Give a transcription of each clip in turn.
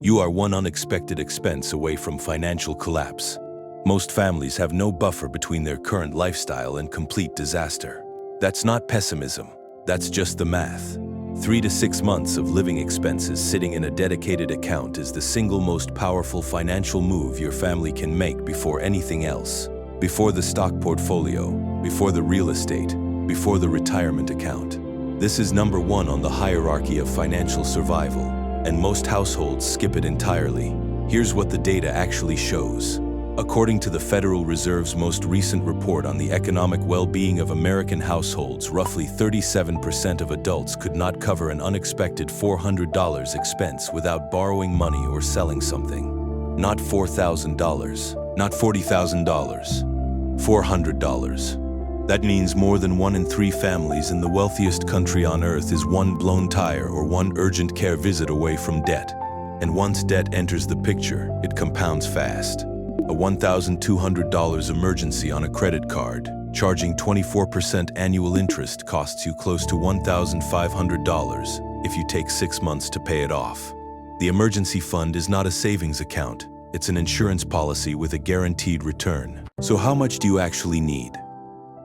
You are one unexpected expense away from financial collapse. Most families have no buffer between their current lifestyle and complete disaster. That's not pessimism, that's just the math. 3 to 6 months of living expenses sitting in a dedicated account is the single most powerful financial move your family can make before anything else. Before the stock portfolio, before the real estate, before the retirement account. This is number one on the hierarchy of financial survival, and most households skip it entirely. Here's what the data actually shows. According to the Federal Reserve's most recent report on the economic well-being of American households, roughly 37% of adults could not cover an unexpected $400 expense without borrowing money or selling something. Not $4,000, not $40,000, $400. That means more than 1 in 3 families in the wealthiest country on earth is one blown tire or one urgent care visit away from debt. And once debt enters the picture, it compounds fast. A $1,200 emergency on a credit card, charging 24% annual interest, costs you close to $1,500 if you take 6 months to pay it off. The emergency fund is not a savings account. It's an insurance policy with a guaranteed return. So how much do you actually need?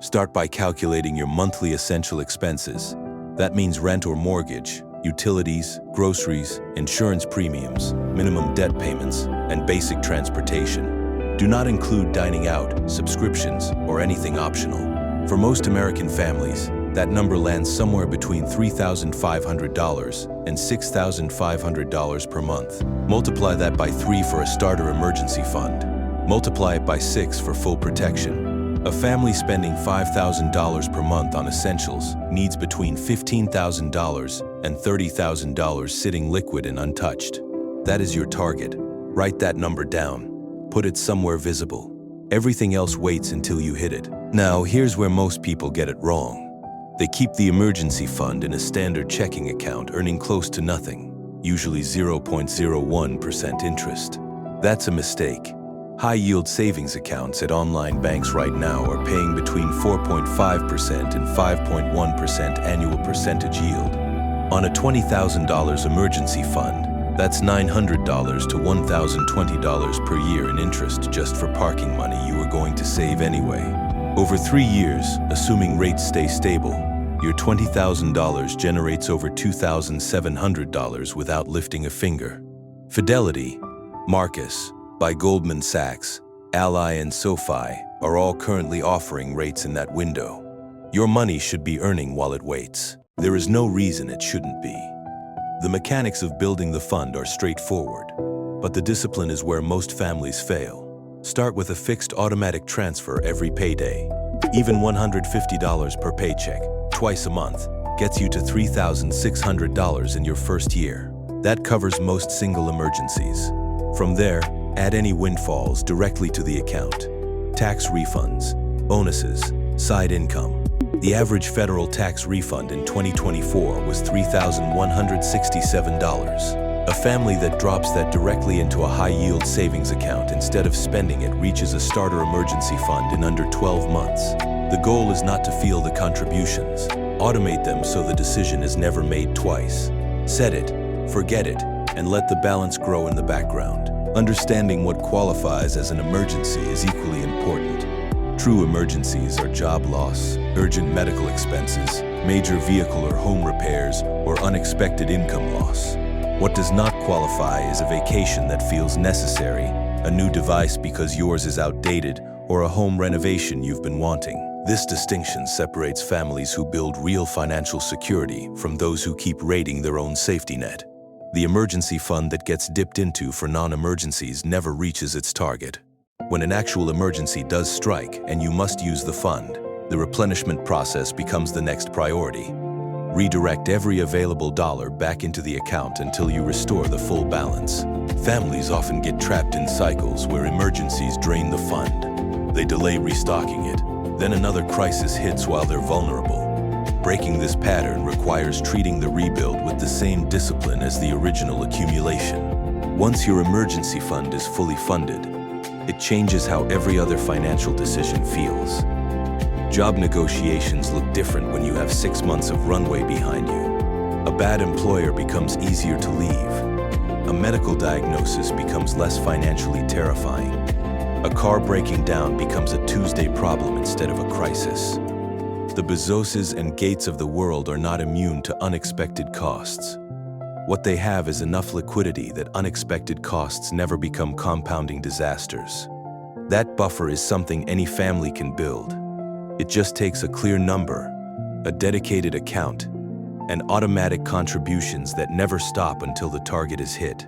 Start by calculating your monthly essential expenses. That means rent or mortgage, utilities, groceries, insurance premiums, minimum debt payments, and basic transportation. Do not include dining out, subscriptions, or anything optional. For most American families, that number lands somewhere between $3,500 and $6,500 per month. Multiply that by 3 for a starter emergency fund. Multiply it by 6 for full protection. A family spending $5,000 per month on essentials needs between $15,000 and $30,000 sitting liquid and untouched. That is your target. Write that number down. Put it somewhere visible. Everything else waits until you hit it. Now, here's where most people get it wrong. They keep the emergency fund in a standard checking account earning close to nothing, usually 0.01% interest. That's a mistake. High-yield savings accounts at online banks right now are paying between 4.5% and 5.1% annual percentage yield. On a $20,000 emergency fund, that's $900 to $1,020 per year in interest just for parking money you were going to save anyway. Over 3 years, assuming rates stay stable, your $20,000 generates over $2,700 without lifting a finger. Fidelity, Marcus, by Goldman Sachs, Ally, and SoFi are all currently offering rates in that window. Your money should be earning while it waits. There is no reason it shouldn't be. The mechanics of building the fund are straightforward, but the discipline is where most families fail. Start with a fixed automatic transfer every payday. Even $150 per paycheck, twice a month, gets you to $3,600 in your first year. That covers most single emergencies. From there, add any windfalls directly to the account. Tax refunds, bonuses, side income. The average federal tax refund in 2024 was $3,167. A family that drops that directly into a high-yield savings account instead of spending it reaches a starter emergency fund in under 12 months. The goal is not to feel the contributions. Automate them so the decision is never made twice. Set it, forget it, and let the balance grow in the background. Understanding what qualifies as an emergency is equally important. True emergencies are job loss, urgent medical expenses, major vehicle or home repairs, or unexpected income loss. What does not qualify is a vacation that feels necessary, a new device because yours is outdated, or a home renovation you've been wanting. This distinction separates families who build real financial security from those who keep raiding their own safety net. The emergency fund that gets dipped into for non-emergencies never reaches its target. When an actual emergency does strike and you must use the fund, the replenishment process becomes the next priority. Redirect every available dollar back into the account until you restore the full balance. Families often get trapped in cycles where emergencies drain the fund. They delay restocking it, then another crisis hits while they're vulnerable. Breaking this pattern requires treating the rebuild with the same discipline as the original accumulation. Once your emergency fund is fully funded, it changes how every other financial decision feels. Job negotiations look different when you have 6 months of runway behind you. A bad employer becomes easier to leave. a medical diagnosis becomes less financially terrifying. A car breaking down becomes a Tuesday problem instead of a crisis. The Bezoses and Gates of the world are not immune to unexpected costs. What they have is enough liquidity that unexpected costs never become compounding disasters. That buffer is something any family can build. It just takes a clear number, a dedicated account, and automatic contributions that never stop until the target is hit.